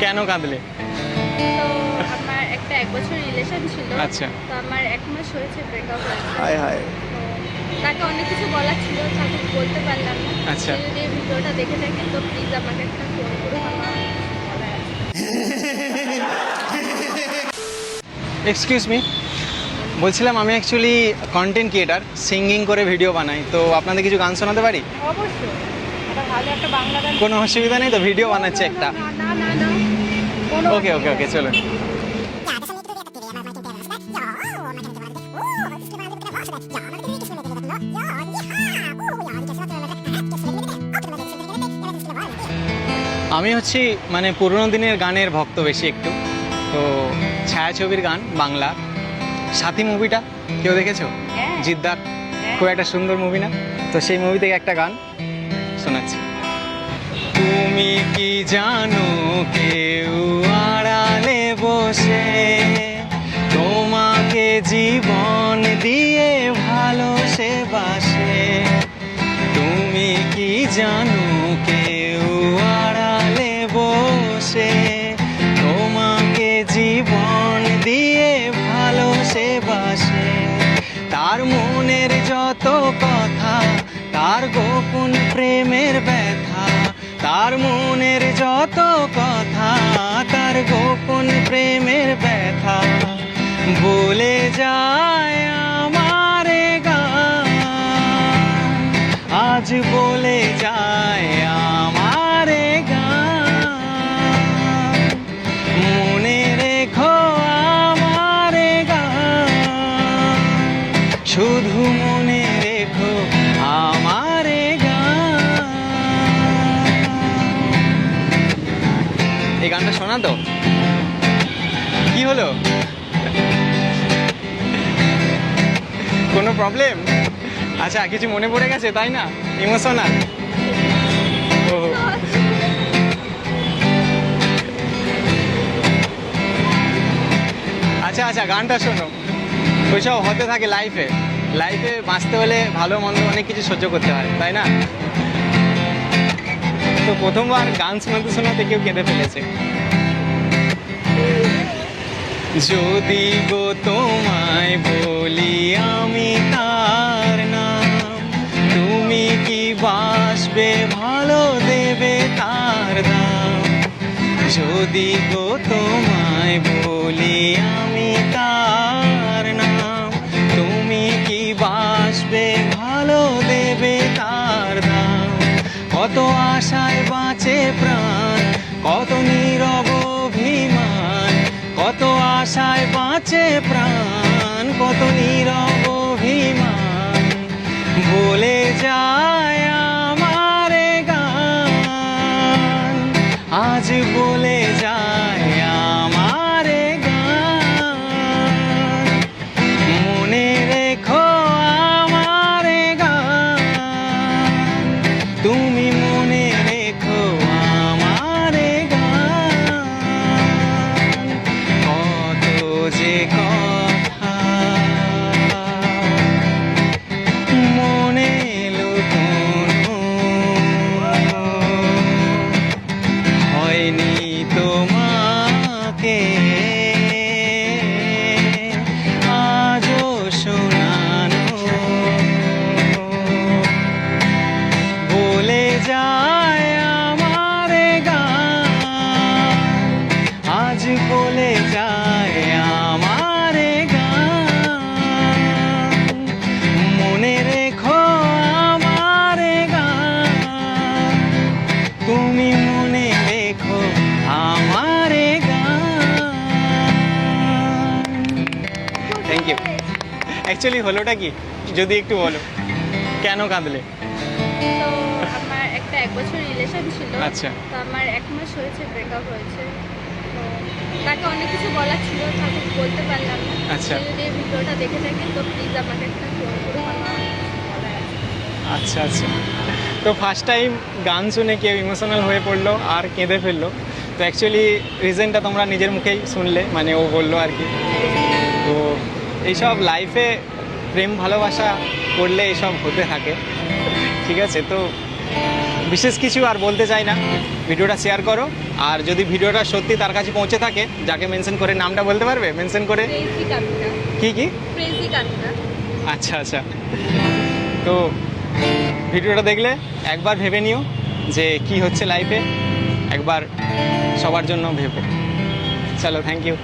কেন কাঁদলে? তো আমার একটা 1 বছর রিলেশন ছিল। আচ্ছা। তো আমার 1 মাস হয়েছে ব্রেকআপ হয়েছে। হায় হায়। তো তাকে অনেক কিছু বলার ছিল, তাকে বলতে পারলাম না। আচ্ছা। সে যদি এই ভিডিওটা দেখে থাকে তো প্লিজ আমাকে একটা ফোন করুন, আমার বলার আছে। এক্সকিউজ মি, বলছিলাম আমি অ্যাকচুয়ালি কন্টেন্ট ক্রিয়েটার, সিঙ্গিং করে ভিডিও বানাই, তো আপনাদের কিছু গান শোনাতে পারি? অবশ্যই একটা ভালো একটা বাংলা গান। কোনো অসুবিধা নেই তো? ভিডিও বানাচ্ছি একটা। না না না, কোনো ওকে ওকে ওকে, চলুন। আমি হচ্ছি মানে পুরোনো দিনের গানের ভক্ত বেশি একটু, তো ছায়াছবির গান বাংলা। সাথী মুভিটা কেউ দেখেছো? হ্যাঁ। জিদ্দার, খুব একটা সুন্দর মুভি না? তো সেই মুভি থেকে একটা গান শোনাচ্ছি। তুমি কি জানো কেউ আড়ালে বসে তোমাকে জীবন দিয়ে ভালোসে বাসে? তুমি কি জানো কেউ আড়ালে বসে তোমাকে জীবন দিয়ে ভালোসে বাসে? তার মনের যত কথা, তার গোপন প্রেমের ব্যথা, তার মনের যত কথা, তার গোপন প্রেমের ব্যথা বলে যায় আমার গান, আজ বলে যায় আমার গান। মনে রেখো আমার গান, শুধু মনে রেখো আমার গান। এই গানটা শোনা তো? কি হলো? কোনো প্রবলেম? আচ্ছা, কিছু মনে পড়ে গেছে তাই না? ইমোশনাল? ও আচ্ছা আচ্ছা, গানটা শোনো। ওইসব হতে থাকে লাইফে। লাইফে বাঁচতে হলে ভালো মন্দ অনেক কিছু সহ্য করতে হয়, তাই না? তো প্রথমবার গান শোনাতে শোনাতে কেউ কেঁদে ফেলেছে। যদি গো তোমায় বলি আমি তার নাম, তুমি কি বাসবে ভালো দেবে তার দাম? যদি গো তোমায় বলি আমি তার নাম, তুমি কি বাসবে ভালো দেবে তার দাম? কত আশায় বাঁচে প্রাণ, কত নীরব অভিমান, কত আশায় বাঁচে প্রাণ, কত নীরব অভিমান বলে যায় আমার গান, আজ বলে যায় আমার গান। মনে রেখো আমার গান, তুমি মনে রেখো আমার গান। কত যে কথা মনে লুকোনো, হয়নি তোমাকে আজও শোনানো, বলে যায় আমার গান, আজ বলে যায় আমার গান। মনে রেখো আমার গান, তুমি মনে রেখো আমার গান। Thank you. অ্যাকচুয়ালি হলোটা কি যদি একটু বলো, কেন কাঁদলে? তো আমার একটা 1 বছর রিলেশন ছিল। আচ্ছা। তো আমার 1 মাস হয়েছে ব্রেকআপ হয়েছে। তো তাকে অনেক কিছু বলার ছিল, তাকে বলতে পারলাম না। আচ্ছা। সে যদি এই ভিডিওটা দেখে থাকে তো প্লিজ আমাকে একটা ফোন করুন, আমার বলার আছে। আচ্ছা আচ্ছা, তো ফার্স্ট টাইম গান শুনে কেউ ইমোশনাল হয়ে পড়লো আর কেঁদে ফেললো। তো অ্যাকচুয়ালি রিজনটা তোমরা নিজের মুখেই শুনলে, মানে ও বললো আর কি। তো এইসব লাইফে প্রেম ভালোবাসা করলে এইসব হতে থাকে, ঠিক আছে? তো বিশেষ কিছু আর বলতে চাই না, ভিডিওটা শেয়ার করো। আর যদি ভিডিওটা সত্যি তার কাছে পৌঁছে থাকে, যাকে মেনশন করে, নামটা বলতে পারবে মেনশন করে? ক্রেজি কাটটা, কি কি? ক্রেজি কাটটা। আচ্ছা আচ্ছা, তো ভিডিওটা দেখলে একবার ভেবে নিও যে কি হচ্ছে লাইফে, একবার সবার জন্য ভেবো। চলো, থ্যাংক ইউ।